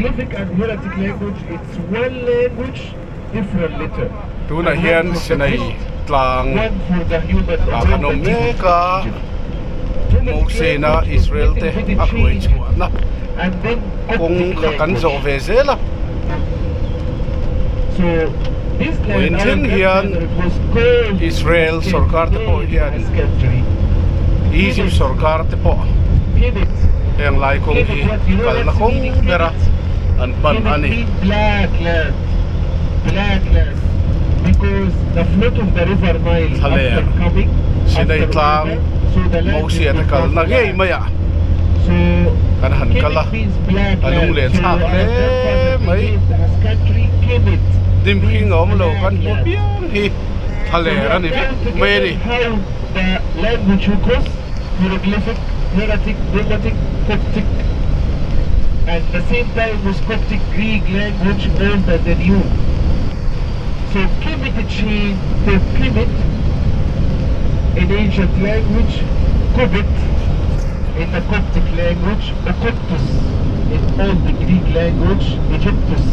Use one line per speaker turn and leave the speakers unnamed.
hieroglyphic and hieratic language, it's one language, different letter.
Tuna hian sinai tlang
One for the human
kanom meka Mosena Israel te akwai chuana
and then
kung kakan zo vezela
so this land
Wintin hian Israel sarkar te po hian Egypt sarkar te po yang lai kong hi kalna kong bera an ban ani
black land because the flood of the river Nile
thlaler
after coming
sinai tlang Mosia te kalna ngei maya
so
kan han kala anung le chak le mai dim khi ngom lo kan hi pian hi thlaler ani me ni
how the language was hieroglyphic, hieratic, demotic, Coptic, and the same time was Coptic Greek language older than you. So Kemet change to Kemet in ancient language, Cobit in the Coptic language, Ocoptus in all the Greek language, Egyptus